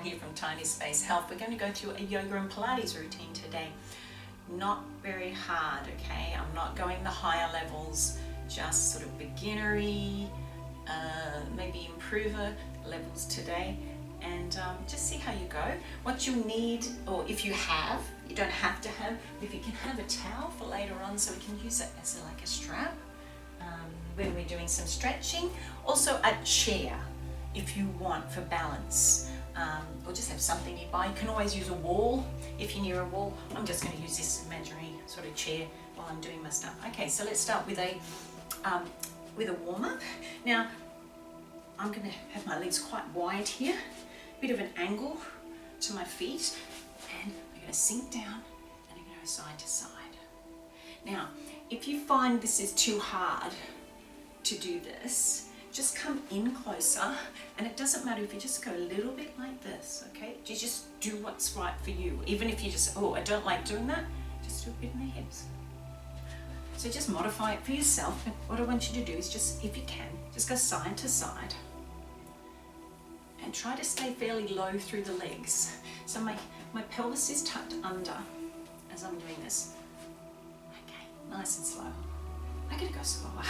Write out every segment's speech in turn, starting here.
here from Tiny Space Health. We're going to go through a yoga and Pilates routine today. Not very hard, okay? I'm not going the higher levels, just sort of beginnery, maybe improver levels today, and just see how you go. What you need, or if you have, you don't have to have, if you can have a towel for later on so we can use it as like a strap when we're doing some stretching. Also a chair if you want for balance, or just have something nearby. You can always use a wall if you're near a wall. I'm just going to use this imaginary sort of chair while I'm doing my stuff. Okay, so let's start with a warm-up. Now I'm going to have my legs quite wide here, bit of an angle to my feet, and I'm going to sink down and I'm going to go side to side. Now if you find this is too hard to do this, just come in closer, and it doesn't matter if you just go a little bit like this, okay? You just do what's right for you. Even if you just, oh, I don't like doing that, just do a bit in the hips. So just modify it for yourself. And what I want you to do is just, if you can, just go side to side and try to stay fairly low through the legs. So my pelvis is tucked under as I'm doing this. Okay, nice and slow. I gotta go slower.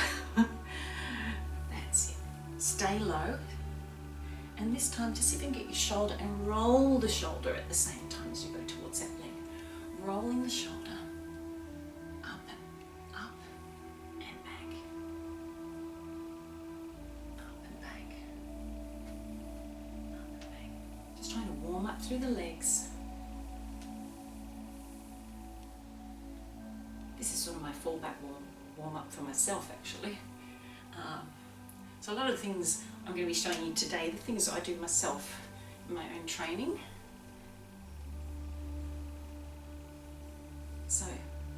That's it. Stay low, and this time just see if you can get your shoulder and roll the shoulder at the same time as you go towards that leg. Rolling the shoulder up and up and back, up and back, up and back. Just trying to warm up through the legs. This is sort of my fallback warm up for myself actually. So a lot of the things I'm going to be showing you today, the things I do myself in my own training. So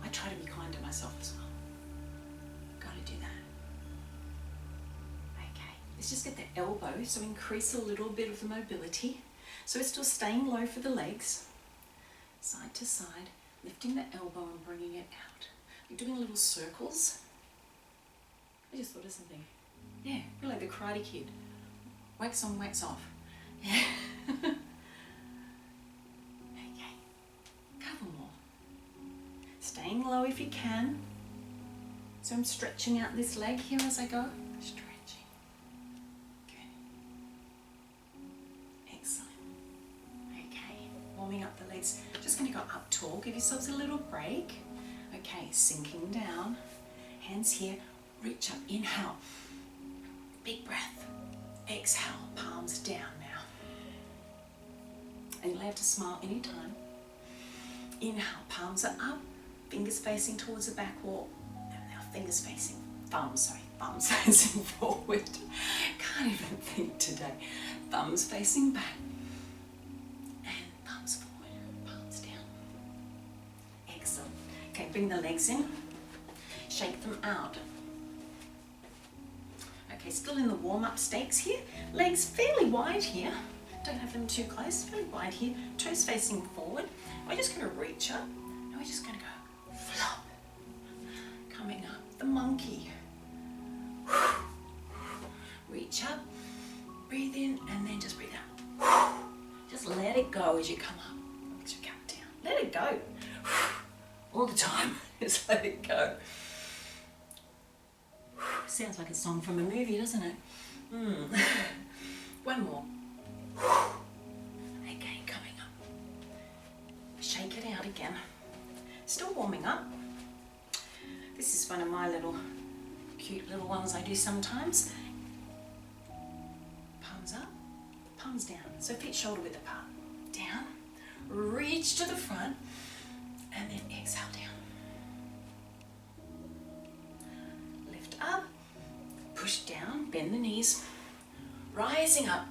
I try to be kind to myself as well. Got to do that. Okay, let's just get the elbow, so increase a little bit of the mobility. So we're still staying low for the legs, side to side, lifting the elbow and bringing it out. We're doing little circles. I just thought of something. Yeah, feel like the Karate Kid. Wax on, wax off. Yeah. Okay, couple more. Staying low if you can. So I'm stretching out this leg here as I go. Stretching. Good. Excellent. Okay, warming up the legs. Just going to go up tall. Give yourselves a little break. Okay, sinking down. Hands here. Reach up. Inhale. Big breath. Exhale, palms down now. And you'll have to smile anytime. Inhale, palms are up, fingers facing towards the back wall. And now fingers facing, thumbs facing forward. Can't even think today. Thumbs facing back. And thumbs forward, palms down. Excellent. Okay, bring the legs in. Shake them out. Okay, still in the warm-up stakes here. Legs fairly wide here. Don't have them too close, fairly wide here. Toes facing forward. We're just going to reach up. And we're just going to go flop. Coming up, the monkey. Reach up, breathe in, and then just breathe out. Just let it go as you come up. As you come down. Let it go. All the time. Just let it go. Sounds like a song from a movie, doesn't it? One more. Okay, coming up. Shake it out again. Still warming up. This is one of my little cute little ones I do sometimes. Palms up, palms down. So feet shoulder width apart. Down, reach to the front, and then exhale down. Lift up. Push down, bend the knees, rising up,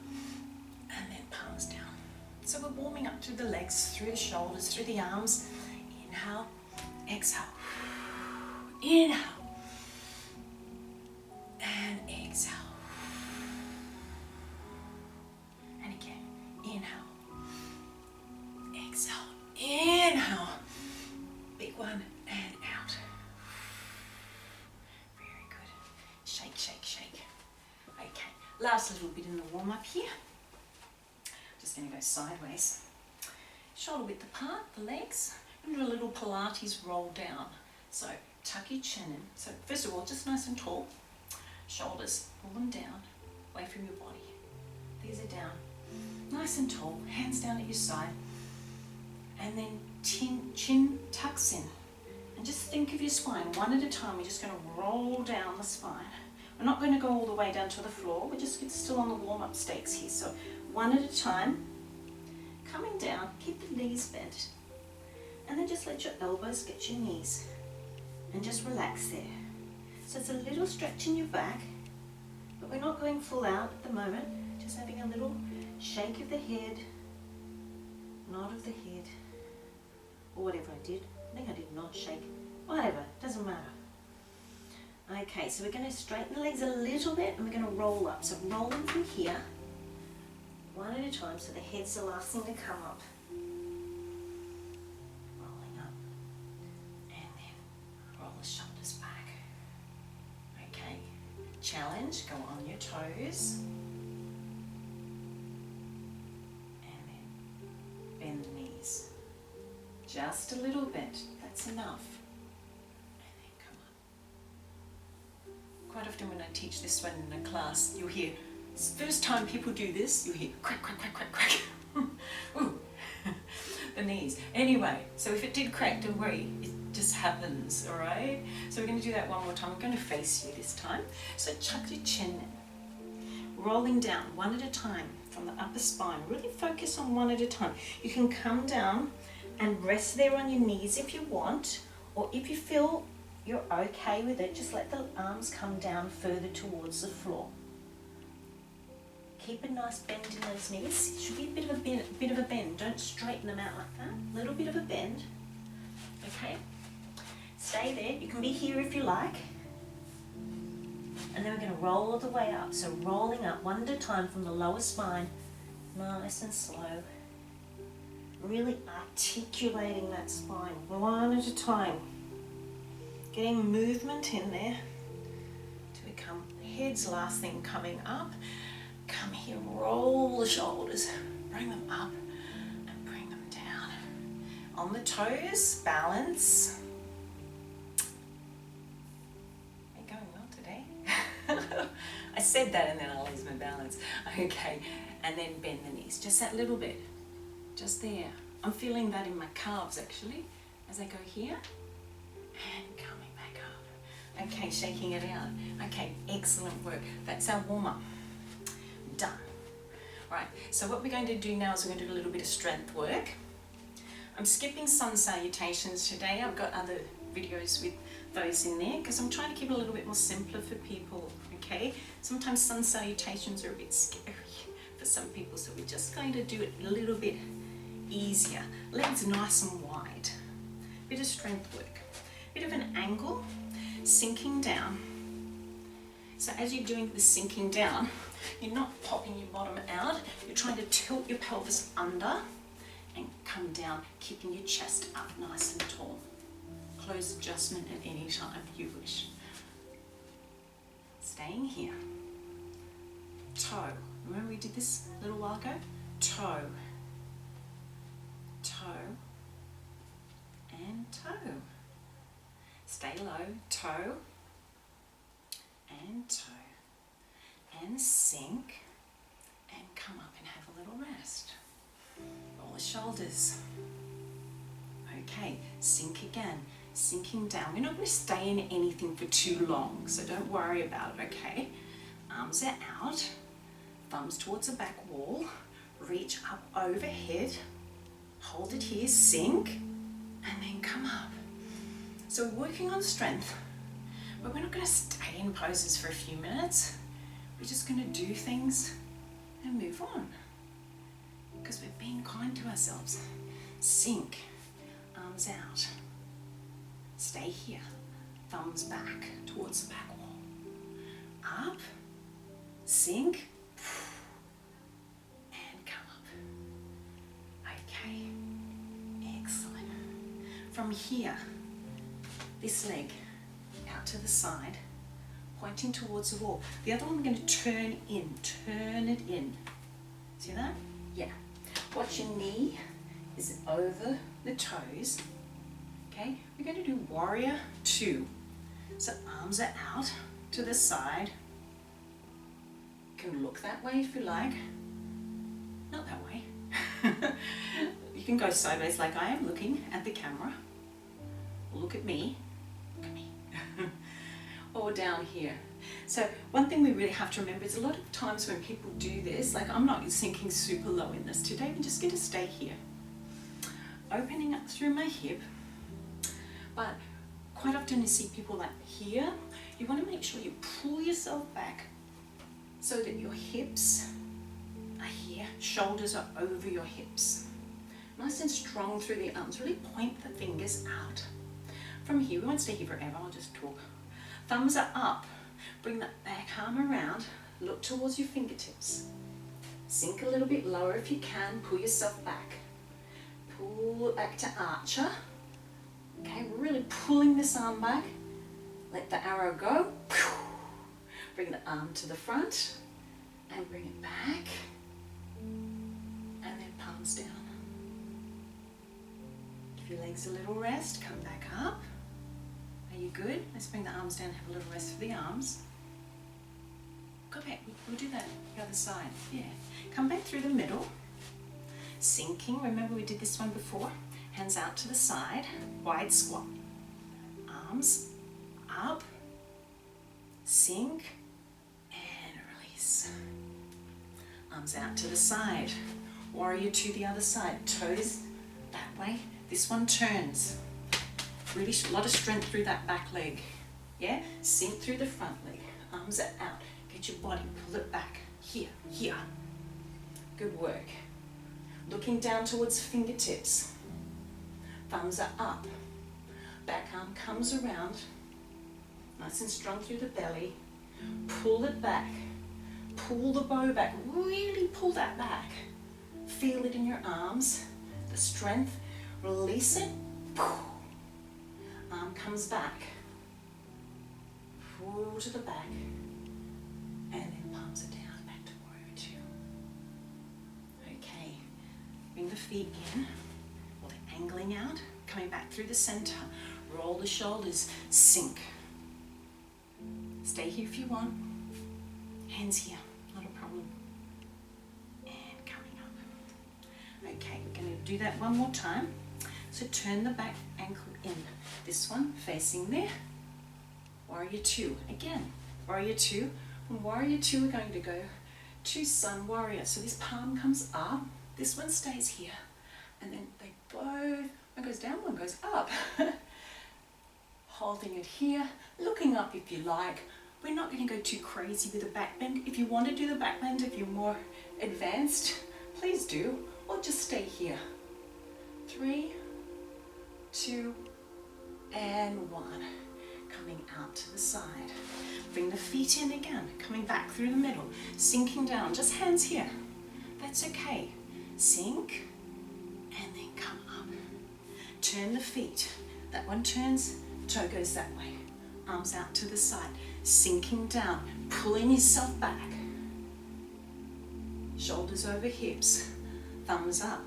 and then palms down. So we're warming up through the legs, through the shoulders, through the arms. Inhale, exhale. Inhale, and exhale. And again, inhale, exhale, inhale. Big one, and out. Shake, shake, shake. Okay, last little bit in the warm-up here. Just just going to go sideways. Shoulder width apart, the legs. I'm going to do a little Pilates roll down. So tuck your chin in. So first of all, just nice and tall. Shoulders, pull them down, away from your body. These are down. Nice and tall, hands down at your side. And then chin tucks in. And just think of your spine. One at a time, we're just going to roll down the spine. We're not going to go all the way down to the floor. We're just still on the warm-up stakes here. So one at a time. Coming down, keep the knees bent. And then just let your elbows get your knees. And just relax there. So it's a little stretch in your back. But we're not going full out at the moment. Just having a little shake of the head. Nod of the head. Or whatever I did. I think I did not shake. Whatever, doesn't matter. Okay, so we're going to straighten the legs a little bit and we're going to roll up. So roll them from here, one at a time, so the head's the last thing to come up. Rolling up, and then roll the shoulders back. Okay, challenge, go on your toes. And then bend the knees. Just a little bit, that's enough. Quite often when I teach this one in a class, you'll hear, first time people do this, you'll hear crack, crack, crack, crack, crack. Ooh, the knees. Anyway, so if it did crack, don't worry, it just happens, all right? So we're going to do that one more time. I'm going to face you this time. So chuck your chin in, rolling down one at a time from the upper spine. Really focus on one at a time. You can come down and rest there on your knees if you want, or if you feel you're okay with it, just let the arms come down further towards the floor. Keep a nice bend in those knees. It should be a bit of a bend. Don't straighten them out like that. A little bit of a bend. Okay? Stay there. You can be here if you like. And then we're going to roll all the way up. So rolling up one at a time from the lower spine. Nice and slow. Really articulating that spine. One at a time. Getting movement in there to become head's last thing coming up. Come here, roll the shoulders, bring them up and bring them down. On the toes, balance. Ain't going well today. I said that and then I lose my balance. Okay, and then bend the knees, just that little bit, just there. I'm feeling that in my calves actually, as I go here and coming. Okay, shaking it out. Okay, excellent work. That's our warm-up. Done. Right, so what we're going to do now is we're going to do a little bit of strength work. I'm skipping sun salutations today. I've got other videos with those in there because I'm trying to keep it a little bit more simpler for people, okay? Sometimes sun salutations are a bit scary for some people, so we're just going to do it a little bit easier. Legs nice and wide. Bit of strength work. Bit of an angle. Sinking down. So as you're doing the sinking down, you're not popping your bottom out, you're trying to tilt your pelvis under and come down, keeping your chest up nice and tall. Close adjustment at any time you wish. Staying here. Toe. Remember we did this a little while ago? Toe. Toe. And toe. Stay low, toe, and toe, and sink, and come up and have a little rest. Roll the shoulders. Okay, sink again, sinking down. We're not going to stay in anything for too long, so don't worry about it, okay? Arms are out, thumbs towards the back wall, reach up overhead, hold it here, sink, and then come up. So we're working on strength, but we're not going to stay in poses for a few minutes. We're just going to do things and move on because we're being kind to ourselves. Sink, arms out. Stay here, thumbs back towards the back wall. Up, sink, and come up. Okay, excellent. From here, this leg out to the side, pointing towards the wall. The other one I'm going to turn it in. See that? Yeah. Watch your knee is over the toes. Okay, we're going to do warrior 2. So arms are out to the side. You can look that way if you like. Not that way. You can go sideways like I am, looking at the camera. Look at me. Look at me. Or down here. So one thing we really have to remember is a lot of times when people do this, like I'm not sinking super low in this today, I'm just going to stay here. Opening up through my hip. But quite often you see people like here, you want to make sure you pull yourself back so that your hips are here, shoulders are over your hips. Nice and strong through the arms, really point the fingers out. From here, we won't stay here forever, I'll just talk. Thumbs are up, bring that back arm around, look towards your fingertips. Sink a little bit lower if you can, pull yourself back. Pull it back to archer. Okay, really pulling this arm back. Let the arrow go. Bring the arm to the front and bring it back. And then palms down. Give your legs a little rest, come back up. Are you good? Let's bring the arms down, have a little rest for the arms. Go back, we'll do that the other side. Yeah, come back through the middle. Sinking, remember we did this one before. Hands out to the side, wide squat. Arms up, sink, and release. Arms out to the side. Warrior 2 the other side. Toes that way. This one turns. Really a lot of strength through that back leg. Yeah? Sink through the front leg. Arms are out. Get your body, pull it back. Here, here. Good work. Looking down towards fingertips. Thumbs are up. Back arm comes around. Nice and strong through the belly. Pull it back. Pull the bow back. Really pull that back. Feel it in your arms. The strength. Release it. Arm comes back. Pull to the back. And then palms it down. Back to warrior 2. Okay. Bring the feet in. Angling out, coming back through the center, roll the shoulders, sink. Stay here if you want. Hands here, not a problem. And coming up. Okay, we're going to do that one more time. So turn the back ankle in. This one facing there. Warrior 2. Again, warrior 2. From warrior 2, we're going to go to sun warrior. So this palm comes up. This one stays here. And then they both, one goes down, one goes up. Holding it here, looking up if you like. We're not going to go too crazy with the back bend. If you want to do the back bend, if you're more advanced, please do, or just stay here. 3, 2, and 1. Coming out to the side. Bring the feet in again, coming back through the middle, sinking down, just hands here. That's okay. Sink. And then come up. Turn the feet. That one turns, toe goes that way. Arms out to the side. Sinking down, pulling yourself back. Shoulders over hips. Thumbs up.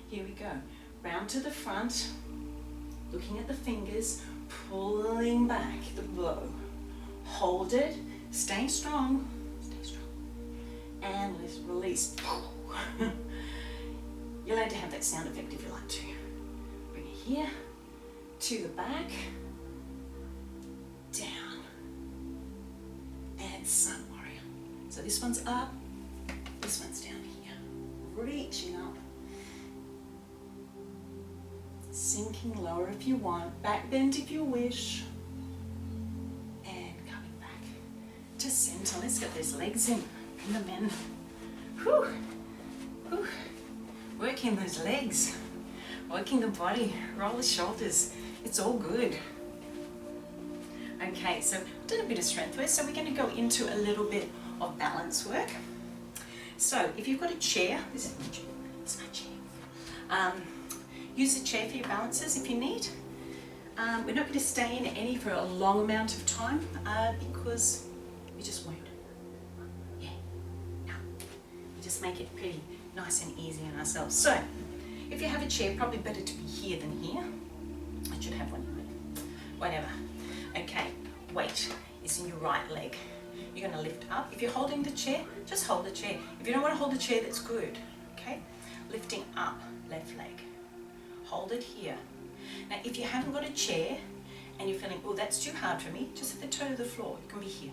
Here we go. Round to the front. Looking at the fingers. Pulling back the bow. Hold it. Stay strong. Stay strong. And let's release. You're allowed to have that sound effect if you like to. Bring it here, to the back, down, and sun warrior. So this one's up, this one's down here. Reaching up. Sinking lower if you want, back bend if you wish. And coming back to center. Let's get those legs in them in. Whew. Whew. Working those legs, working the body, roll the shoulders, it's all good. Okay, so we've done a bit of strength work, so we're going to go into a little bit of balance work. So if you've got a chair, this is my chair. Use a chair for your balances if you need. We're not going to stay in any for a long amount of time because we just won't. Yeah, no. We just make it pretty nice and easy on ourselves. So, if you have a chair, probably better to be here than here. I should have one here. Whatever. Okay, weight is in your right leg. You're going to lift up. If you're holding the chair, just hold the chair. If you don't want to hold the chair, that's good. Okay, lifting up, left leg. Hold it here. Now, if you haven't got a chair and you're feeling, oh, that's too hard for me, just at the toe of the floor, you can be here.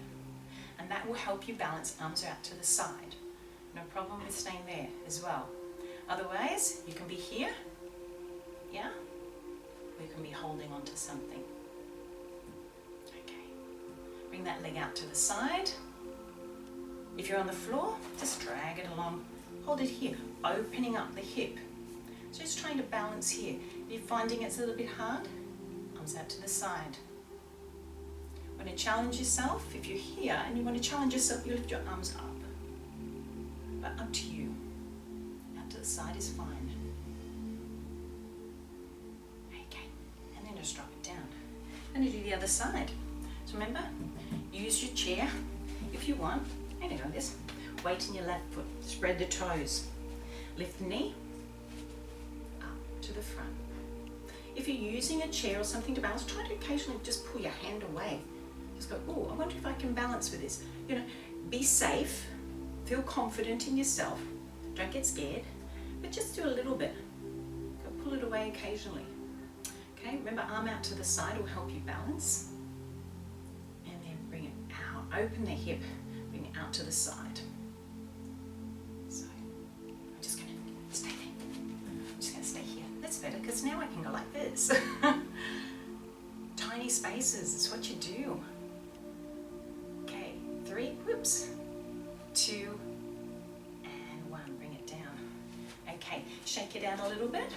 And that will help you balance, arms out to the side. No problem with staying there as well. Otherwise, you can be here, yeah? Or you can be holding onto something. Okay. Bring that leg out to the side. If you're on the floor, just drag it along. Hold it here, opening up the hip. Just trying to balance here. If you're finding it's a little bit hard, arms out to the side. Want to challenge yourself? If you're here and you want to challenge yourself, you lift your arms up. But up to you. Out to the side is fine. Okay, and then just drop it down. And you do the other side. So remember, use your chair if you want. And you go this. Weight in your left foot. Spread the toes. Lift the knee up to the front. If you're using a chair or something to balance, try to occasionally just pull your hand away. Just go, oh, I wonder if I can balance with this. You know, be safe, feel confident in yourself, don't get scared, but just do a little bit. Go pull it away occasionally. Okay, remember arm out to the side will help you balance. And then bring it out, open the hip, bring it out to the side. So, I'm just gonna stay there. I'm just gonna stay here. That's better, because now I can go like this. Tiny spaces is what you do. 3, whoops, 2, and 1, bring it down. Okay, shake it out a little bit.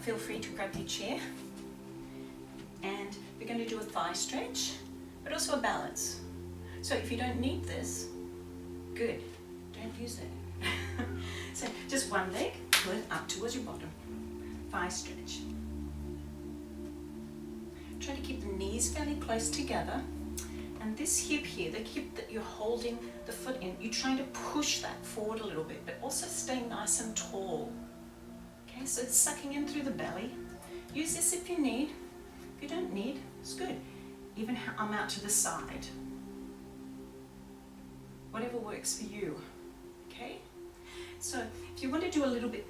Feel free to grab your chair. And we're going to do a thigh stretch, but also a balance. So if you don't need this, good, don't use it. So just one leg, pull it up towards your bottom. Thigh stretch. Try to keep the knees fairly close together. And this hip here, the hip that you're holding the foot in, you're trying to push that forward a little bit, but also stay nice and tall. Okay, so it's sucking in through the belly. Use this if you need. If you don't need, it's good. Even arm out to the side. Whatever works for you. Okay? So if you want to do a little bit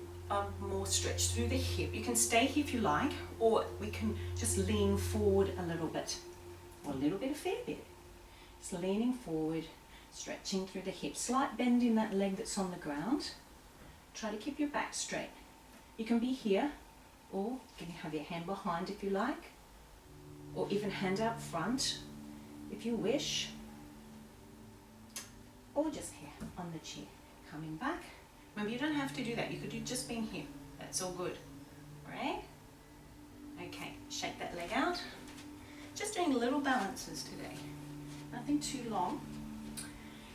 more stretch through the hip, you can stay here if you like, or we can just lean forward a little bit. Or a little bit, a fair bit. Just leaning forward, stretching through the hip. Slight bend in that leg that's on the ground. Try to keep your back straight. You can be here, or you can have your hand behind if you like, or even hand out front if you wish, or just here on the chair. Coming back. Remember, you don't have to do that. You could do just being here. That's all good. Right? Okay, shake that leg out. Just doing little balances today. Nothing too long.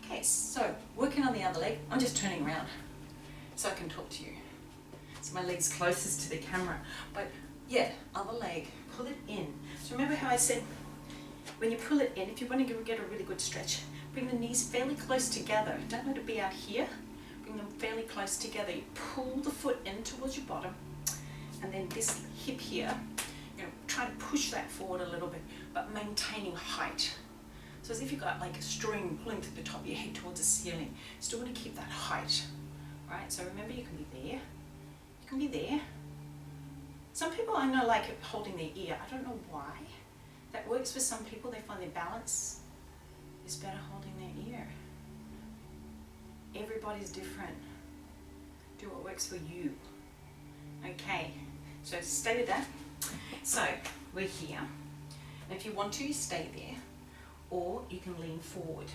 Okay, so working on the other leg. I'm just turning around so I can talk to you. So my leg's closest to the camera. But yeah, other leg, pull it in. So remember how I said, when you pull it in, if you want to get a really good stretch, bring the knees fairly close together. Don't let it be out here. Bring them fairly close together. You pull the foot in towards your bottom. And then this hip here, you know, try to push that forward a little bit, but maintaining height. So as if you've got like a string pulling to the top of your head towards the ceiling. Still want to keep that height, right? So remember, you can be there. You can be there. Some people I know like it holding their ear. I don't know why. That works for some people. They find their balance is better holding their ear. Everybody's different. Do what works for you. Okay, so stay with that. So we're here. And if you want to, you stay there. Or you can lean forward.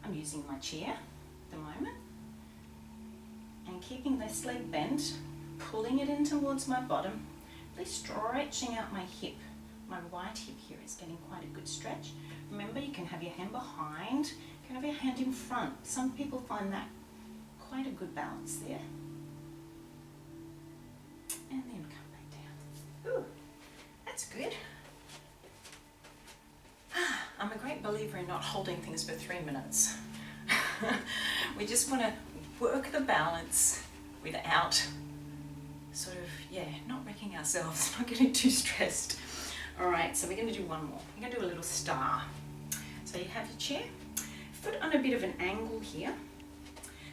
I'm using my chair at the moment. And keeping this leg bent, pulling it in towards my bottom, really stretching out my hip. My right hip here is getting quite a good stretch. Remember, you can have your hand behind, you can have your hand in front. Some people find that quite a good balance there. And then come back down. Ooh, that's good. I'm a great believer in not holding things for 3 minutes. We just want to work the balance without sort of, not wrecking ourselves, not getting too stressed. All right, so we're going to do one more. We're going to do a little star. So you have your chair, foot on a bit of an angle here.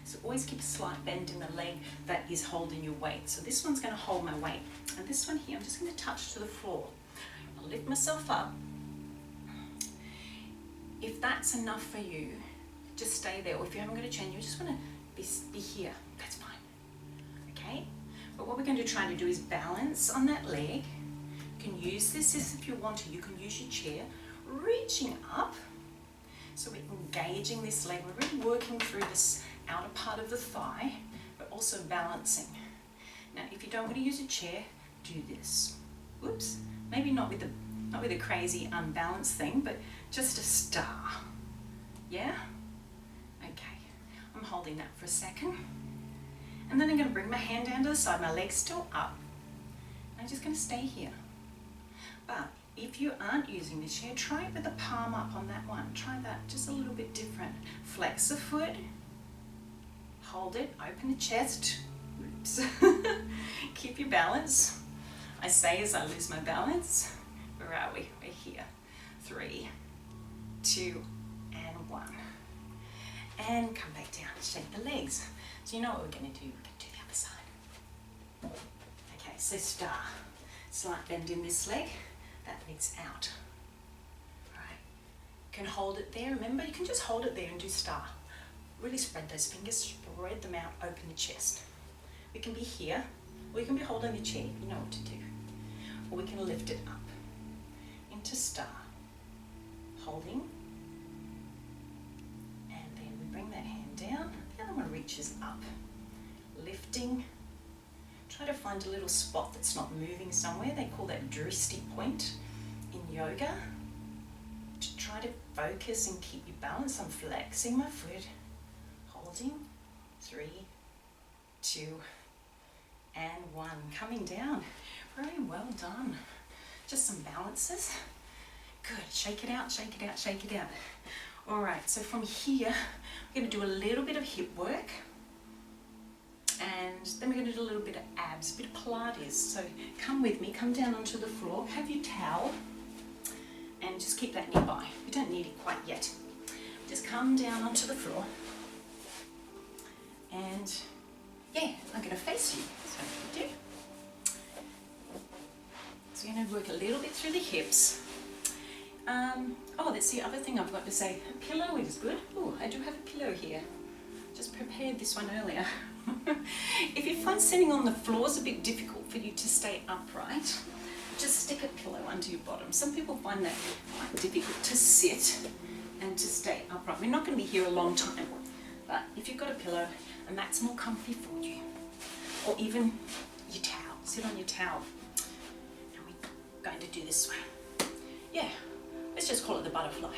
So always keep a slight bend in the leg that is holding your weight. So this one's going to hold my weight. And this one here, I'm just going to touch to the floor. I'll lift myself up. If that's enough for you, just stay there. Or if you haven't got a chain, you just want to be here. That's fine. Okay? But what we're going to try to do is balance on that leg. You can use this if you want to. You can use your chair, reaching up. So we're engaging this leg. We're really working through this outer part of the thigh, but also balancing. Now, if you don't want to use a chair, do this. Whoops. Maybe not with a crazy unbalanced thing, but just a star. Yeah? Okay. I'm holding that for a second. And then I'm going to bring my hand down to the side. My leg's still up. I'm just going to stay here. But if you aren't using the chair, try it with the palm up on that one. Try that, just a little bit different. Flex the foot, hold it, open the chest. Oops. Keep your balance. I say as I lose my balance. Where are we? We're here. 3, 2, and 1. And come back down, shake the legs. So you know what we're going to do? We're going to do the other side. Okay, so star. Slight bend in this leg. That leg's out. Right. You can hold it there. Remember, you can just hold it there and do star. Really spread those fingers, spread them out, open the chest. We can be here, or you can be holding the chair. You know what to do. Or we can lift it up into star. Holding. And then we bring that hand down. The other one reaches up. Lifting. Try to find a little spot that's not moving somewhere. They call that drishti point in yoga. To try to focus and keep your balance. I'm flexing my foot, holding, 3, 2, and 1. Coming down. Very well done. Just some balances. Good. Shake it out, shake it out, shake it out. All right, so from here, we're going to do a little bit of hip work. And then we're going to do a little bit of abs, a bit of Pilates. So come with me, come down onto the floor, have your towel, and just keep that nearby. We don't need it quite yet. Just come down onto the floor. And I'm going to face you. That's what we do. So we're going to work a little bit through the hips. That's the other thing I've got to say. A pillow is good. Oh, I do have a pillow here. Just prepared this one earlier. If you find sitting on the floor is a bit difficult for you to stay upright, just stick a pillow under your bottom. Some people find that quite difficult to sit and to stay upright. We're not going to be here a long time, but if you've got a pillow and that's more comfy for you, or even your towel, sit on your towel. And we're going to do this one. Let's just call it the butterfly.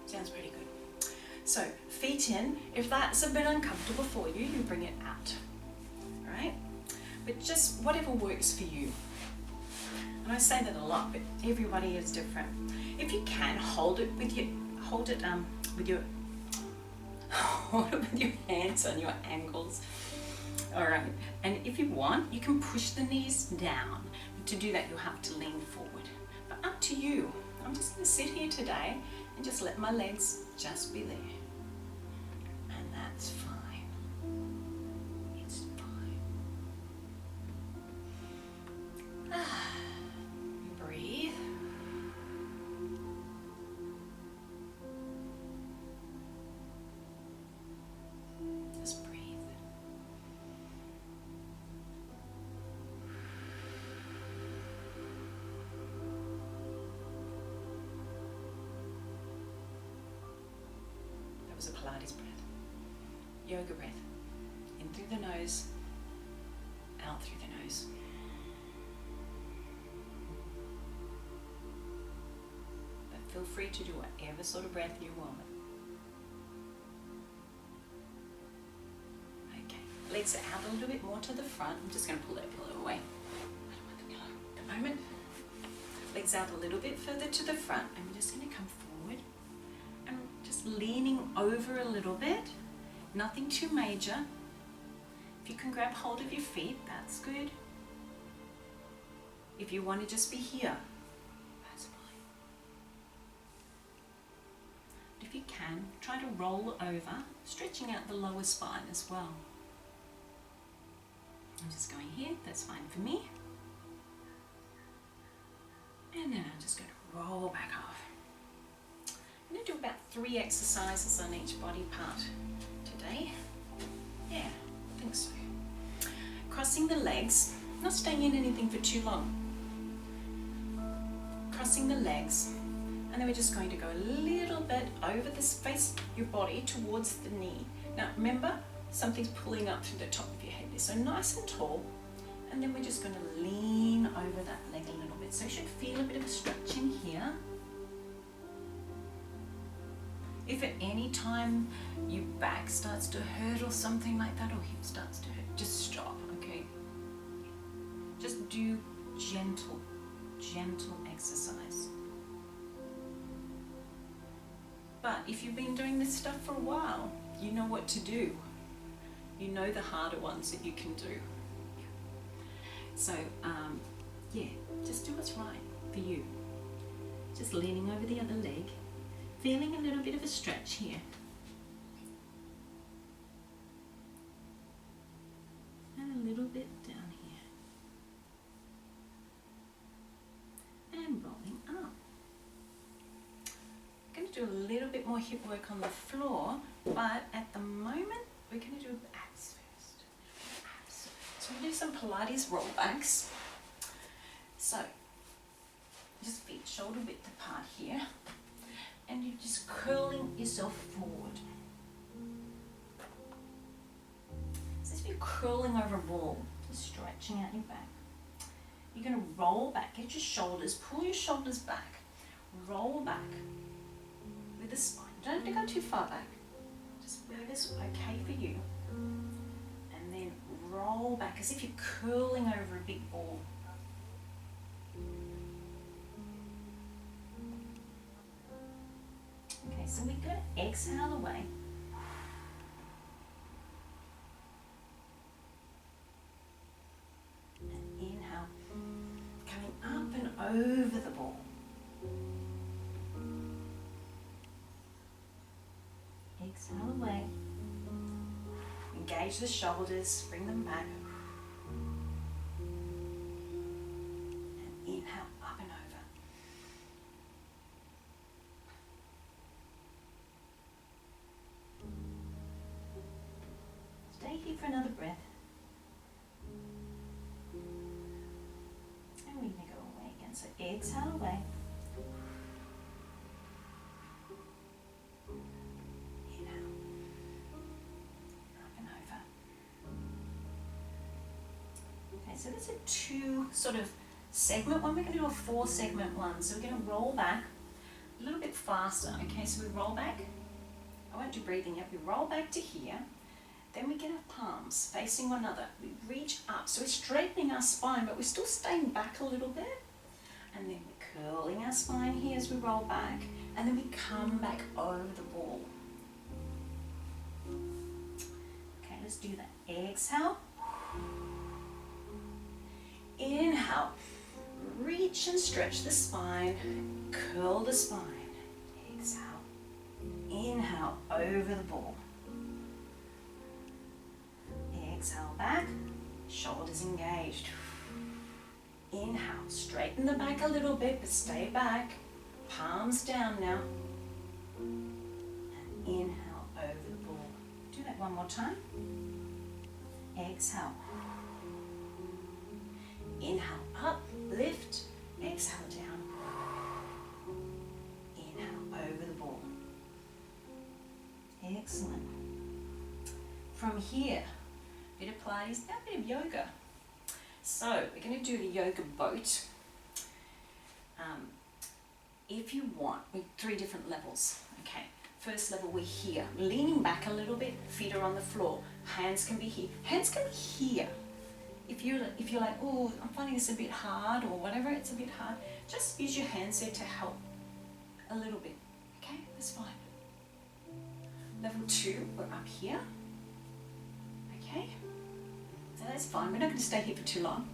Sounds pretty good. So feet in. If that's a bit uncomfortable for you, you bring it out. All right? But just whatever works for you. And I say that a lot, but everybody is different. If you can, hold it with your hands on your ankles. All right. And if you want, you can push the knees down. To do that, you'll have to lean forward. But up to you. I'm just going to sit here today and just let my legs just be there. And that's fine. It's fine. Breathe. Just breathe. That was a Pilates breath. Yoga breath. In through the nose, out through the nose. But feel free to do whatever sort of breath you want. Okay, legs are out a little bit more to the front. I'm just going to pull that pillow away. I don't want the pillow at the moment. Legs out a little bit further to the front. I'm just going to come forward and just leaning over a little bit. Nothing too major. If you can grab hold of your feet, that's good. If you want to just be here, that's fine. But if you can, try to roll over, stretching out the lower spine as well. I'm just going here, that's fine for me. And then I'm just going to roll back off. I'm going to do about 3 exercises on each body part today. Yeah, I think so. Crossing the legs, not staying in anything for too long. Crossing the legs, and then we're just going to go a little bit over this, face your body towards the knee. Now remember, something's pulling up through the top of your head there, so nice and tall, and then we're just going to lean over that leg a little bit. So you should feel a bit of a stretch in here. If at any time your back starts to hurt or something like that, or hip starts to hurt, just stop, okay? Just do gentle exercise. But if you've been doing this stuff for a while, you know what to do. You know the harder ones that you can do. So, yeah, just do what's right for you. Just leaning over the other leg, feeling a little bit of a stretch here. And a little bit down here. And rolling up. I'm going to do a little bit more hip work on the floor, but at the moment we're going to do abs first. Abs. So we're going to do some Pilates rollbacks. So just feet shoulder width apart here, and you're just curling yourself forward. So as if you're curling over a ball, just stretching out your back. You're going to roll back, get your shoulders, pull your shoulders back, roll back with the spine. Don't have to go too far back, just whatever's okay for you. And then roll back as if you're curling over a big ball. Okay, so we're going to exhale away. And inhale, coming up and over the ball. Exhale away. Engage the shoulders, bring them back. And inhale, up and over. Stay here for another breath. And we're going to go away again. So exhale away. Inhale. Up and over. Okay, so that's a 2 sort of segment one. We're going to do a 4 segment one. So we're going to roll back a little bit faster. Okay, so we roll back. I won't do breathing yet. We roll back to here. Then we get our palms facing one another. We reach up. So we're straightening our spine, but we're still staying back a little bit. And then we're curling our spine here as we roll back. And then we come back over the ball. Okay, let's do that. Exhale. Inhale. Reach and stretch the spine. Curl the spine. Exhale. Inhale over the ball. Exhale back, shoulders engaged. Inhale, straighten the back a little bit, but stay back. Palms down now. And inhale over the ball. Do that one more time. Exhale. Inhale up, lift. Exhale down. Inhale over the ball. Excellent. From here, bit of Pilates, now a bit of yoga. So we're going to do the yoga boat. If you want, with 3 different levels. Okay, first level we're here, leaning back a little bit, feet are on the floor, hands can be here, hands can be here. If you're like, oh, I'm finding this a bit hard or whatever, it's a bit hard, just use your hands there to help a little bit. Okay, that's fine. Level 2, we're up here. Okay. that's fine. We're not going to stay here for too long.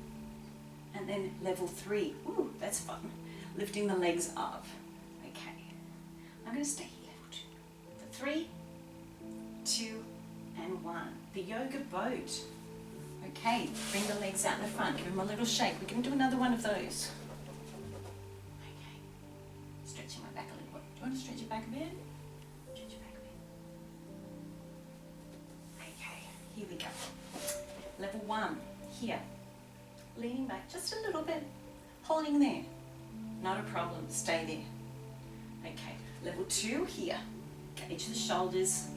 And then level 3. Ooh, that's fun. Lifting the legs up. Okay. I'm going to stay here. Level 2. For 3, 2, and 1. The yoga boat. Okay, bring the legs out in the front. Give them a little shake. We're going to do another one of those. Okay. Stretching my back a little bit. Do you want to stretch your back a bit? Stretch your back a bit. Okay, here we go. Level 1. Here. Leaning back just a little bit. Holding there. Not a problem. Stay there. Okay. Level 2 here. Engage the shoulders.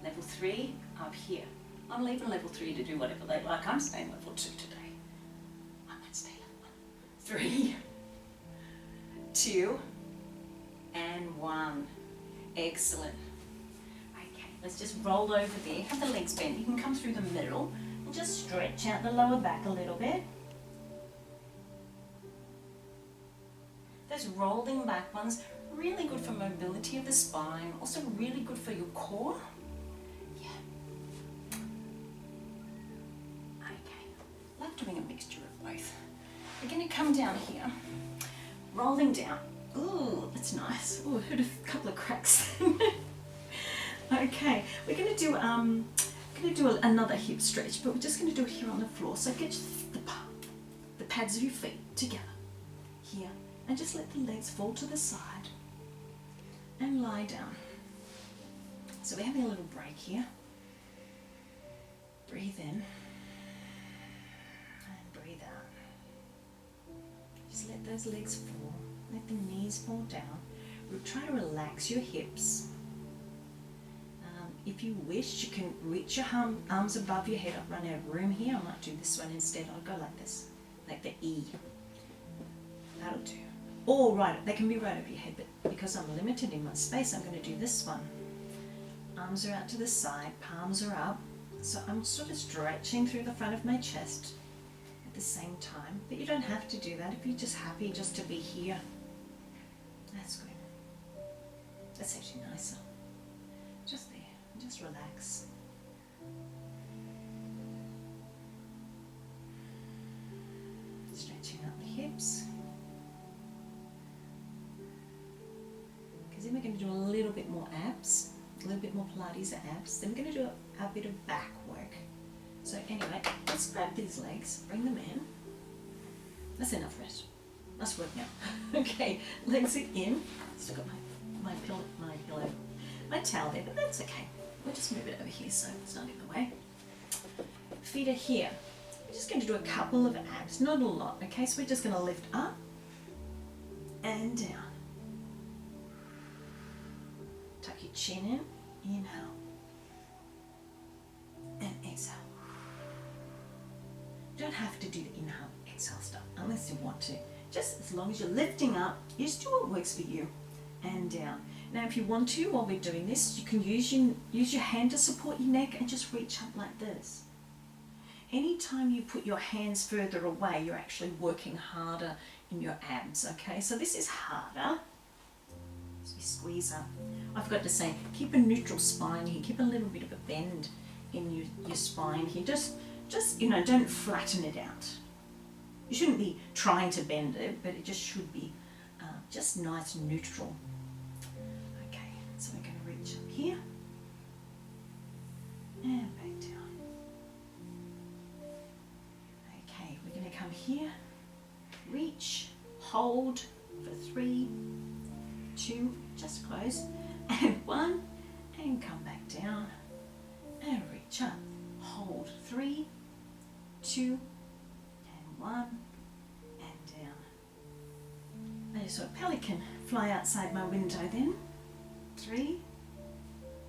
Level 3 up here. I'm leaving level 3 to do whatever they like. I'm staying level 2 today. I might stay level 1. 3, 2, and 1. Excellent. Okay, let's just roll over there. Have the legs bent. You can come through the middle and just stretch out the lower back a little bit. Those rolling back ones, really good for mobility of the spine. Also really good for your core. Doing a mixture of both. We're going to come down here, rolling down. Ooh, that's nice. Ooh, I heard a couple of cracks. Okay, we're going to do another hip stretch, but we're just going to do it here on the floor. So get the pads of your feet together here, and just let the legs fall to the side and lie down. So we're having a little break here. Breathe in. Breathe out. Just let those legs fall. Let the knees fall down. We'll try to relax your hips. If you wish, you can reach your arms above your head. I've run out of room here. I might do this one instead. I'll go like this, like the E. That'll do. Or right, they can be right over your head, but because I'm limited in my space, I'm going to do this one. Arms are out to the side, palms are up. So I'm sort of stretching through the front of my chest at the same time, but you don't have to do that if you're just happy just to be here. That's good. That's actually nicer. Just there, just relax. Stretching out the hips. Because then we're going to do a little bit more abs, a little bit more Pilates abs. Then we're going to do a bit of back work. So anyway, let's grab these legs, bring them in. That's enough rest. That's working out. Okay, legs are in. Still got my towel there, but that's okay. We'll just move it over here so it's not in the way. Feet are here. We're just going to do a couple of abs, not a lot, okay? So we're just going to lift up and down. Tuck your chin in, inhale, and exhale. You don't have to do the inhale, exhale stuff unless you want to. Just as long as you're lifting up, you just do what works for you, and down. Now if you want to, while we're doing this, you can use your hand to support your neck and just reach up like this. Anytime you put your hands further away, you're actually working harder in your abs, okay? So this is harder. So you squeeze up. I forgot to say, keep a neutral spine here. Keep a little bit of a bend in your spine here. Just don't flatten it out. You shouldn't be trying to bend it, but it just should be just nice and neutral. Okay, so we're going to reach up here and back down. Okay, we're going to come here, reach, hold for 3, 2, just close, and 1, and come back down, and reach up, hold 3, 2, and 1, and down. I just saw a pelican fly outside my window then. 3,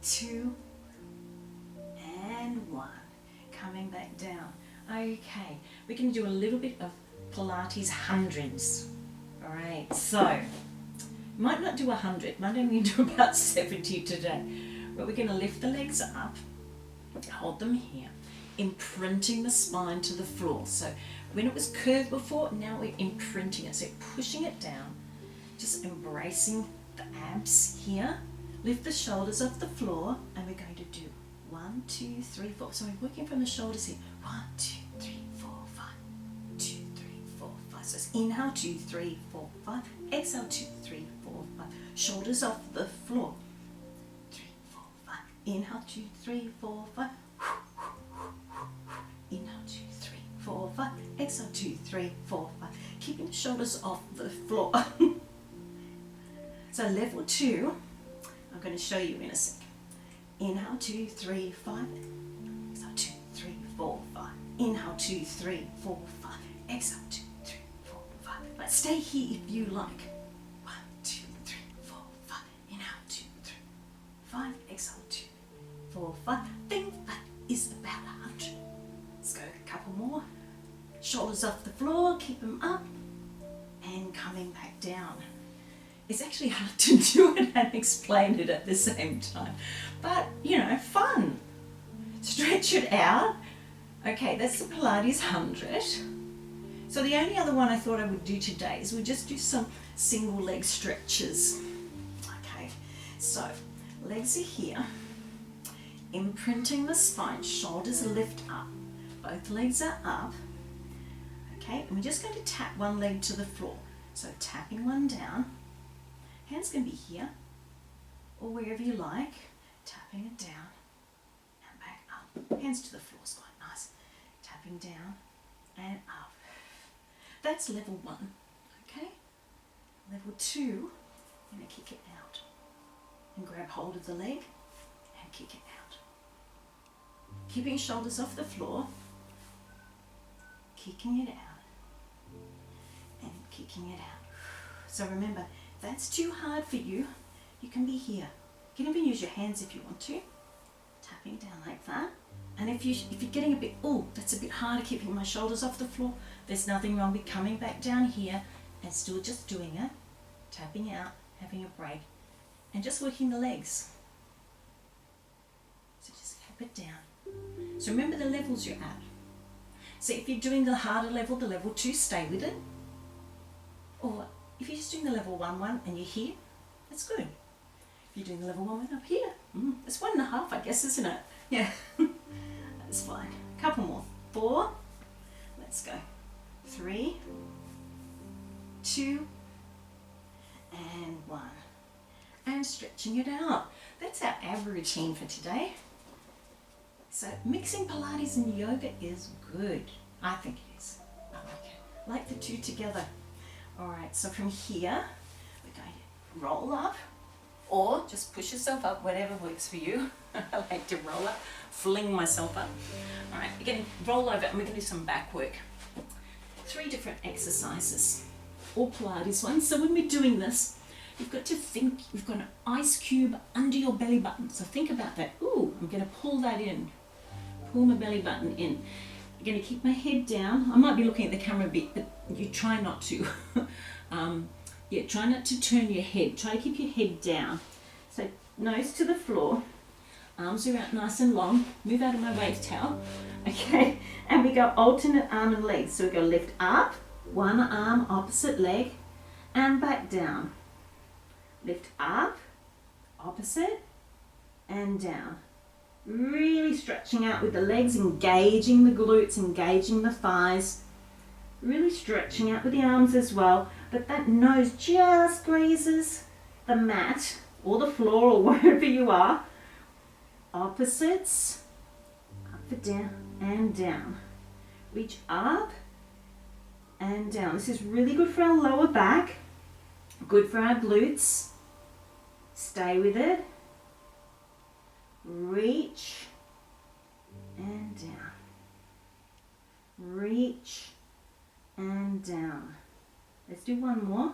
2, and 1. Coming back down. Okay, we can do a little bit of Pilates hundreds. All right, so might not do 100, might only do about 70 today. But we're going to lift the legs up, hold them here, imprinting the spine to the floor. So when it was curved before, now we're imprinting it. So pushing it down, just embracing the abs here. Lift the shoulders off the floor, and we're going to do 1, 2, 3, 4. So we're working from the shoulders here. 1, 2, So it's inhale, 2, 3, 4, 5. Exhale, 2, 3, 4, 5. Shoulders off the floor. 3, 4, 5. Inhale, 2, 3, 4, 5. Inhale, 2, 3, 4, 5. Exhale, 2, 3, 4, 5. Keeping the shoulders off the floor. So level 2, I'm going to show you in a sec. Inhale, 2, 3, 5. Exhale, 2, 3, 4, 5. Inhale, 2, 3, 4, 5. Exhale, 2, 3, 4, 5. Let's stay here if you like. 1, 2, 3, 4, 5. Inhale, 2, 3, 5. Exhale, 2, 4, 5. I think that is about 100. Let's go a couple more. Shoulders off the floor, keep them up, and coming back down. It's actually hard to do it and explain it at the same time, but you know, fun. Stretch it out. Okay, that's the Pilates 100. So the only other one I thought I would do today is we'll just do some single leg stretches. Okay, so legs are here, imprinting the spine, shoulders lift up, both legs are up. Okay, and we're just going to tap one leg to the floor. So tapping one down, hands can be here or wherever you like, tapping it down and back up. Hands to the floor is quite nice. Tapping down and up. That's level 1, okay? Level 2, you're going to kick it out and grab hold of the leg and kick it out. Keeping shoulders off the floor, kicking it out and kicking it out. So remember, if that's too hard for you, you can be here. You can even use your hands if you want to. Tapping down like that. And if you're getting a bit, oh, that's a bit harder keeping my shoulders off the floor, there's nothing wrong with coming back down here and still just doing it. Tapping out, having a break, and just working the legs. So just tap it down. So remember the levels you're at. So if you're doing the harder level, the level 2, stay with it. Or if you're just doing the level 1 and you're here, that's good. If you're doing the level 1 up here, it's 1.5, I guess, isn't it? Yeah, that's fine. Couple more. 4, let's go. 3, 2, and 1. And stretching it out. That's our ab routine for today. So mixing Pilates and yoga is good. I think it is. I like it. Like the two together. All right, so from here, we're going to roll up or just push yourself up, whatever works for you. I like to roll up, fling myself up. All right, you're going to roll over and we're going to do some back work. 3 different exercises, all Pilates ones. So when we're doing this, you've got to think you've got an ice cube under your belly button. So think about that. Ooh, I'm going to pull that in. Pull my belly button in. I'm going to keep my head down. I might be looking at the camera a bit, but you try not to. Yeah, try not to turn your head. Try to keep your head down. So nose to the floor. Arms are out nice and long. Move out of my wave towel. Okay, and we go alternate arm and leg. So we go lift up, one arm, opposite leg, and back down. Lift up, opposite, and down. Really stretching out with the legs, engaging the glutes, engaging the thighs. Really stretching out with the arms as well. But that nose just grazes the mat or the floor or wherever you are. Opposites, up and down and down. Reach up and down. This is really good for our lower back, good for our glutes. Stay with it. Reach and down. Reach and down. Let's do one more.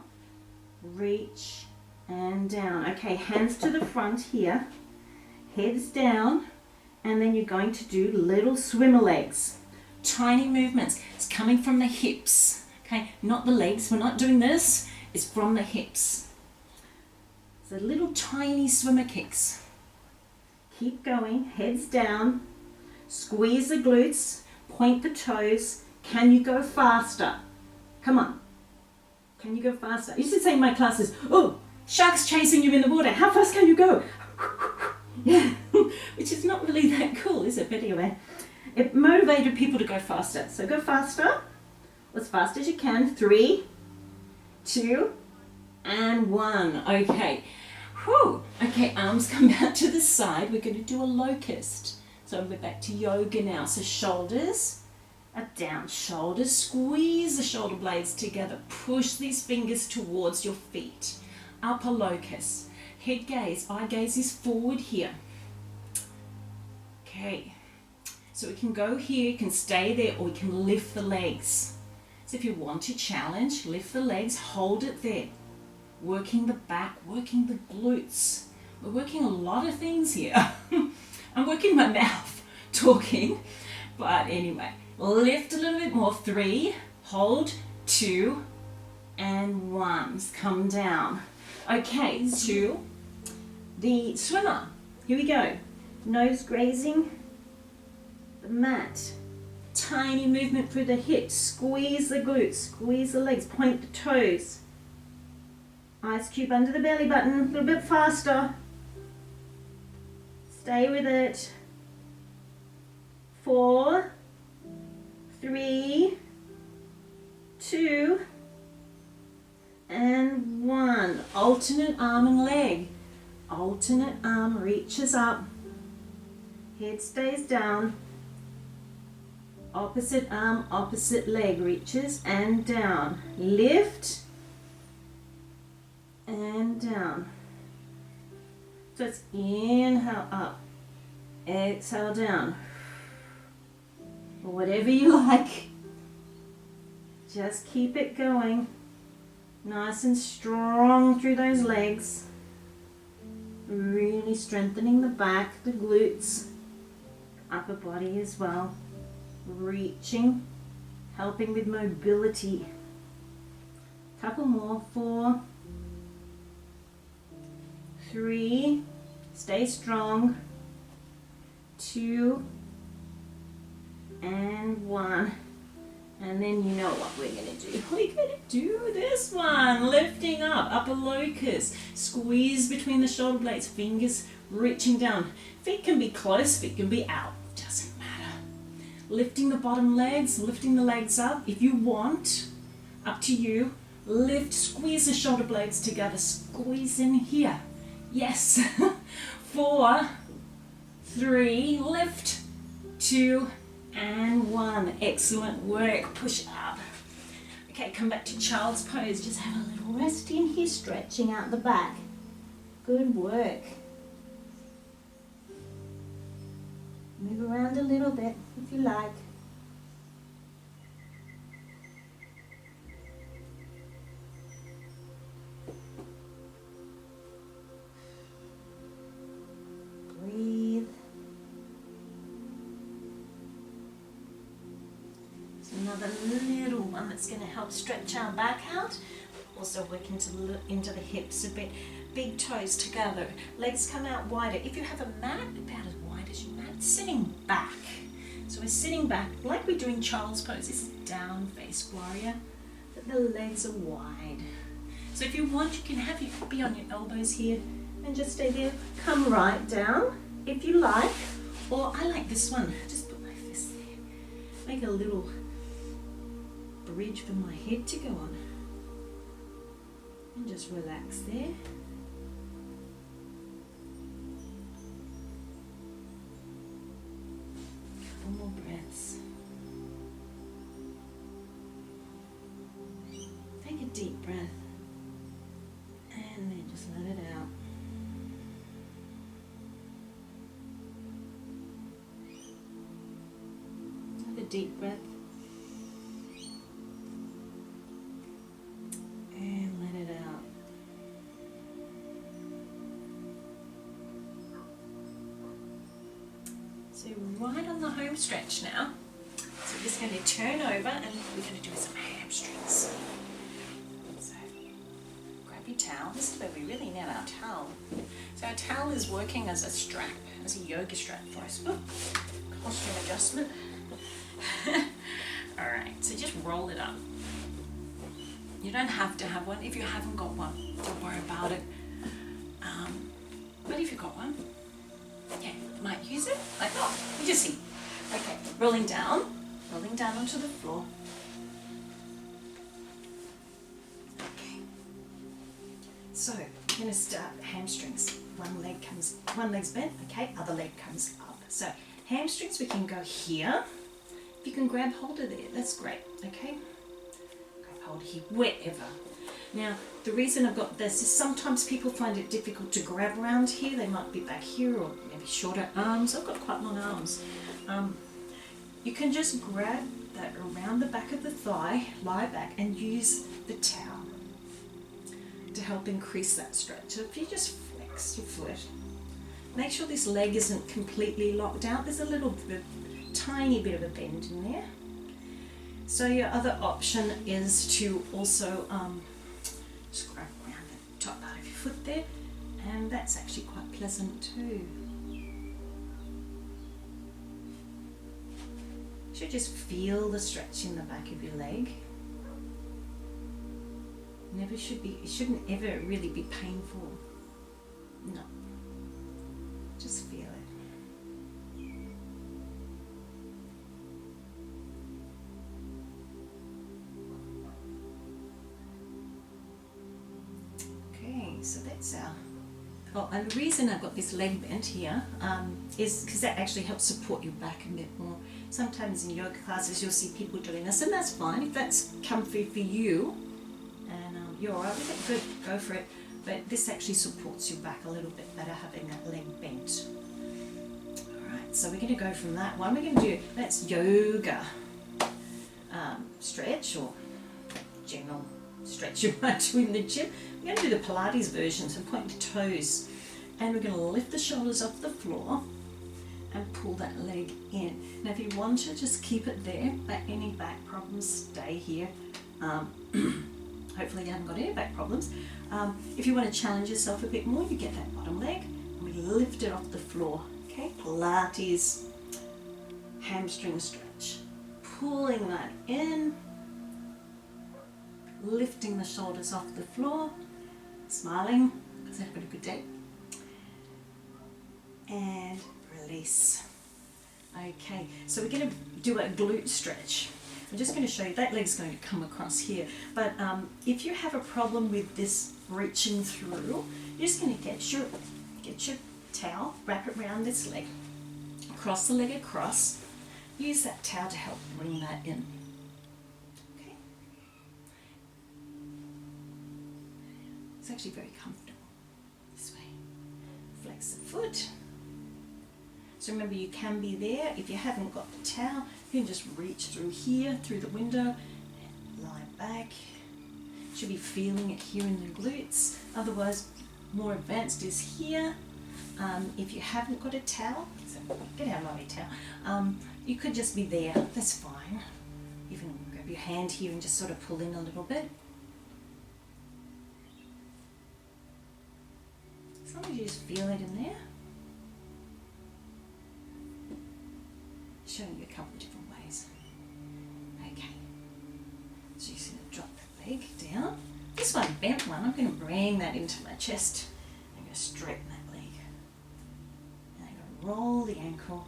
Reach and down. Okay, hands to the front here. Heads down. And then you're going to do little swimmer legs. Tiny movements. It's coming from the hips. Okay, not the legs. We're not doing this. It's from the hips. So little tiny swimmer kicks. Keep going, heads down, squeeze the glutes, point the toes. Can you go faster? Come on. Can you go faster? I used to say in my classes, oh, shark's chasing you in the water. How fast can you go? Yeah, which is not really that cool, is it? But anyway, it motivated people to go faster. So go faster as fast as you can. 3, 2, and 1. Okay. Whew. Okay, arms come out to the side. We're going to do a locust. So we're back to yoga now. So shoulders are down. Shoulders, squeeze the shoulder blades together. Push these fingers towards your feet. Upper locust. Head gaze, eye gaze is forward here. Okay. So we can go here, you can stay there, or we can lift the legs. So if you want to challenge, lift the legs, hold it there. Working the back, working the glutes. We're working a lot of things here. I'm working my mouth, talking. But anyway, lift a little bit more. 3, hold, 2, and 1. Come down. Okay, to the swimmer. Here we go. Nose grazing the mat. Tiny movement through the hips. Squeeze the glutes, squeeze the legs, point the toes. Ice cube under the belly button, a little bit faster. Stay with it. 4, 3, 2, and 1. Alternate arm and leg. Alternate arm reaches up. Head stays down. Opposite arm, opposite leg reaches and down. Lift and down. So it's inhale up, exhale down. Whatever you like. Just keep it going. Nice and strong through those legs. Really strengthening the back, the glutes, upper body as well. Reaching, helping with mobility. Couple more. 4, 3, stay strong. 2, and 1. And then you know what we're going to do. We're going to do this one. Lifting up, upper locust. Squeeze between the shoulder blades, fingers reaching down. Feet can be close, feet can be out. Doesn't matter. Lifting the bottom legs, lifting the legs up. If you want, up to you. Lift, squeeze the shoulder blades together. Squeeze in here. Yes. 4, 3, lift. 2, and 1. Excellent work. Push up. Okay, come back to child's pose. Just have a little rest in here, stretching out the back. Good work. Move around a little bit if you like. Breathe. Another little one that's going to help stretch our back out. Also work into the hips a bit. Big toes together. Legs come out wider. If you have a mat, about as wide as your mat, sitting back. So we're sitting back like we're doing child's pose. This is down face warrior, but the legs are wide. So if you want, you can have you be on your elbows here and just stay there. Come right down if you like. Or I like this one. Just put my fist there. Make a little bridge for my head to go on. And just relax there. Couple more breaths. Take a deep breath. And then just let it out. Another deep breath. So right on the home stretch now. So we're just going to turn over and we're going to do some hamstrings. So grab your towel. This is where we really need our towel. So our towel is working as a strap, as a yoga strap for us. Oh, costume adjustment. Alright, so just roll it up. You don't have to have one. If you haven't got one, don't worry about it. But if you've got one, yeah, might use it. Like, oh, you just see. Okay, rolling down onto the floor. So we're going to start hamstrings. One leg's bent, okay, other leg comes up. So hamstrings, we can go here. If you can grab hold of there, that's great, okay? Grab hold here, wherever. Now, the reason I've got this is sometimes people find it difficult to grab around here. They might be back here or maybe shorter arms. I've got quite long arms. You can just grab that around the back of the thigh, lie back and use the towel to help increase that stretch. So if you just flex your foot, make sure this leg isn't completely locked out. There's a little bit, tiny bit of a bend in there. So your other option is to also just grab around the top part of your foot there, and that's actually quite pleasant too. You should just feel the stretch in the back of your leg. It shouldn't ever really be painful. No. Just feel it. Okay, so that's our... Oh, and the reason I've got this leg bent here is because that actually helps support your back a bit more. Sometimes in yoga classes you'll see people doing this, and that's fine. If that's comfy for you and you're alright with it, good, go for it. But this actually supports your back a little bit better, having that leg bent. Alright, so we're going to go from that one. We're going to do, that's yoga stretch, or general stretch you might do in the gym. We're going to do the Pilates version, so point the toes. And we're going to lift the shoulders off the floor and pull that leg in. Now if you want to, just keep it there, but any back problems, stay here. Hopefully you haven't got any back problems. If you want to challenge yourself a bit more, you get that bottom leg and we lift it off the floor. Okay, Pilates hamstring stretch. Pulling that in, lifting the shoulders off the floor, smiling because I've got a good day, and release. Okay, so we're going to do a glute stretch. I'm just going to show you, that leg's going to come across here, but if you have a problem with this reaching through, you're just going to get your towel, wrap it around this leg, cross the leg across, use that towel to help bring that in. Okay, it's actually very comfortable this way. Flex the foot. So remember, you can be there. If you haven't got the towel, you can just reach through here, through the window, and lie back. You should be feeling it here in the glutes. Otherwise, more advanced is here. If you haven't got a towel, so get out my towel, you could just be there. That's fine. You can grab your hand here and just sort of pull in a little bit. As long as you just feel it in there. Showing you a couple of different ways. Okay, so you're going to drop the leg down. This one, bent one, I'm going to bring that into my chest. I'm going to straighten that leg. And I'm going to roll the ankle.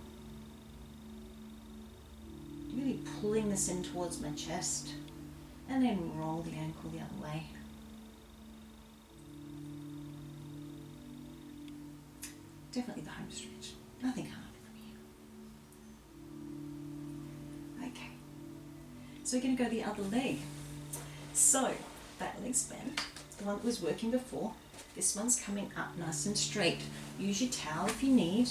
Really pulling this in towards my chest. And then roll the ankle the other way. Definitely the home stretch. Nothing hard. So we're going to go the other leg. So that leg's bent, the one that was working before. This one's coming up nice and straight. Use your towel if you need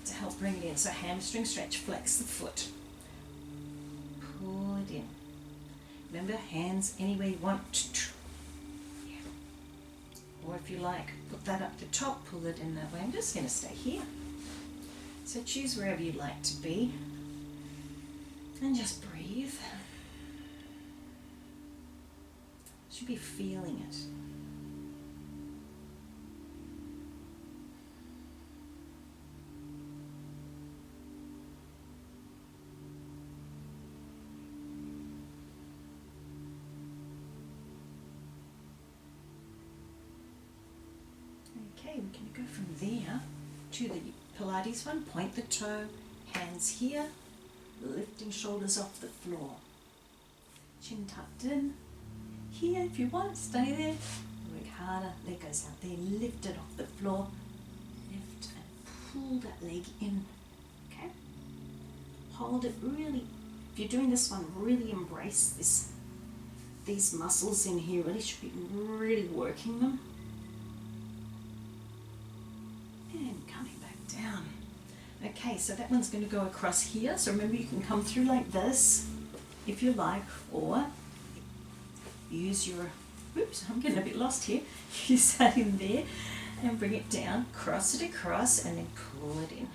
to help bring it in. So hamstring stretch, flex the foot. Pull it in. Remember, hands anywhere you want. Yeah. Or if you like, put that up the top, pull it in that way. I'm just going to stay here. So choose wherever you'd like to be. And just breathe. Should be feeling it. Okay, we're going to go from there to the Pilates one. Point the toe, hands here. Lifting shoulders off the floor. Chin tucked in. Here, if you want, stay there. Work harder. Leg goes out there, lift it off the floor. Lift and pull that leg in. Okay? Hold it really. If you're doing this one, really embrace this. These muscles in here really should be really working them. And coming back down. Okay, so that one's going to go across here. So remember, you can come through like this if you like, or use your, oops, I'm getting a bit lost here. Use that in there and bring it down, cross it across, and then pull it in.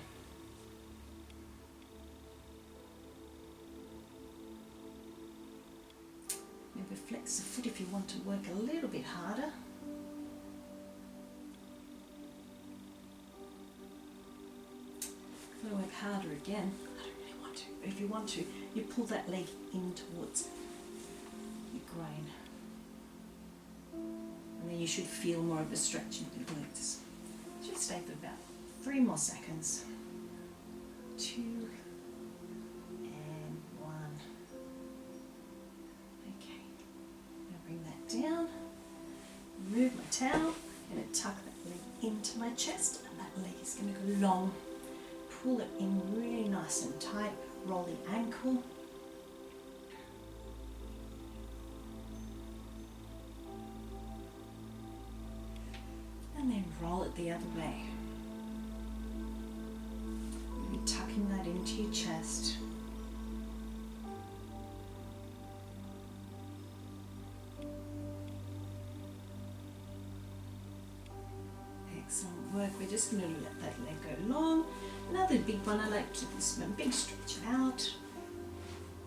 Maybe flex the foot if you want to work a little bit harder. If I work harder again, I don't really want to, but if you want to, you pull that leg in towards your groin. And then you should feel more of a stretch in your glutes. Just stay for about 3 more seconds. 2 and 1. Okay, now bring that down. Remove my towel. I'm going to tuck that leg into my chest, and that leg is going to go long. Pull it in really nice and tight. Roll the ankle. And then roll it the other way. Really tucking that into your chest. Excellent work. We're just going to let that leg go long. Another big one, I like to keep this one big, stretch it out.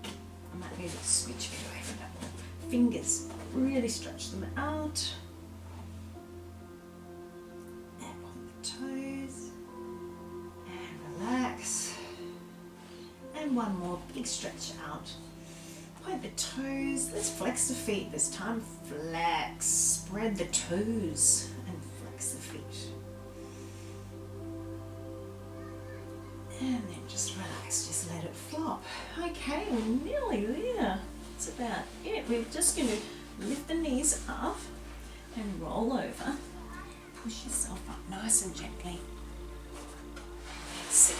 I might need to switch a bit away from that. Fingers, really stretch them out. And on the toes. And relax. And one more big stretch out. Point the toes. Let's flex the feet this time. Flex. Spread the toes and flex the feet. And then just relax, just let it flop. Okay, we're nearly there. That's about it. We're just going to lift the knees up and roll over. Push yourself up nice and gently. That's it.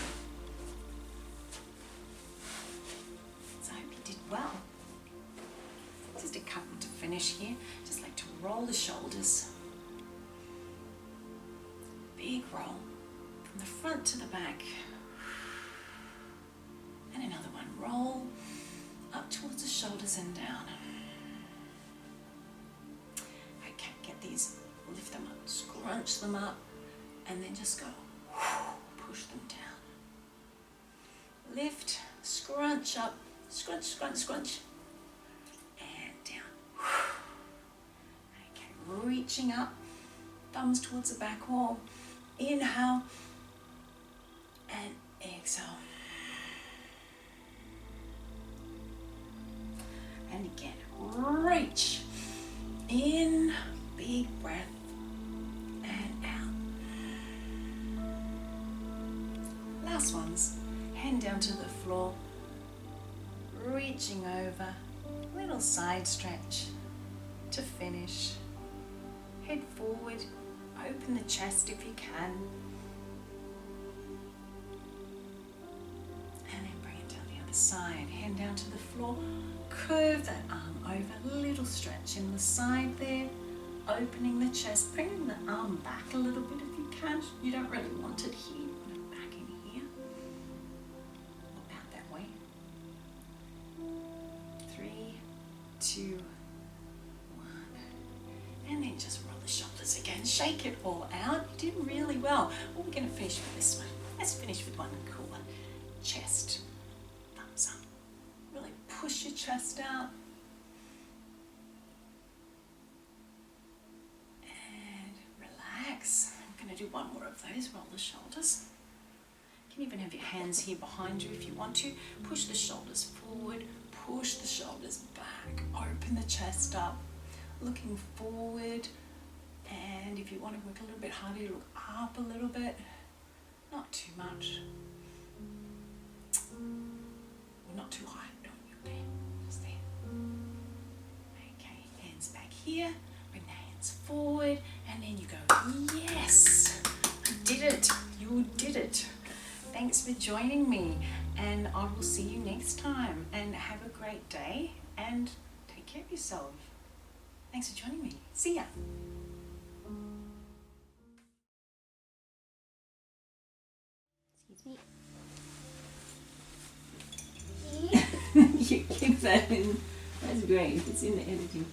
So I hope you did well. Just a couple to finish here. Just like to roll the shoulders. Big roll from the front to the back. And another one, roll up towards the shoulders and down. Okay, get these, lift them up, scrunch them up, and then just go, push them down. Lift, scrunch up, scrunch, scrunch, scrunch, and down. Okay, reaching up, thumbs towards the back wall. Inhale, and exhale. And again, reach in, big breath, and out. Last ones, hand down to the floor, reaching over, little side stretch to finish. Head forward, open the chest if you can. And then bring it down the other side, hand down to the floor. Curve that arm over, little stretch in the side there, opening the chest, bringing the arm back a little bit if you can. You don't really want it here, put it back in here, about that way. 3, 2, 1, and then just roll the shoulders again, shake it all out. You did really well. Well, we're going to finish with this one. Let's finish with one cool one. Chest, thumbs up. Really push your chest out. And relax. I'm going to do one more of those. Roll the shoulders. You can even have your hands here behind you if you want to. Push the shoulders forward. Push the shoulders back. Open the chest up. Looking forward. And if you want to work a little bit harder, look up a little bit. Not too much. Not too high. Don't you there. Just there. Okay, hands back here. Bring the hands hands forward, and then you go, yes, I did it, you did it. Thanks for joining me, and I will see you next time, and have a great day, and take care of yourself. Thanks for joining me. See ya. Excuse me. You keep that in. That's great. It's in the editing.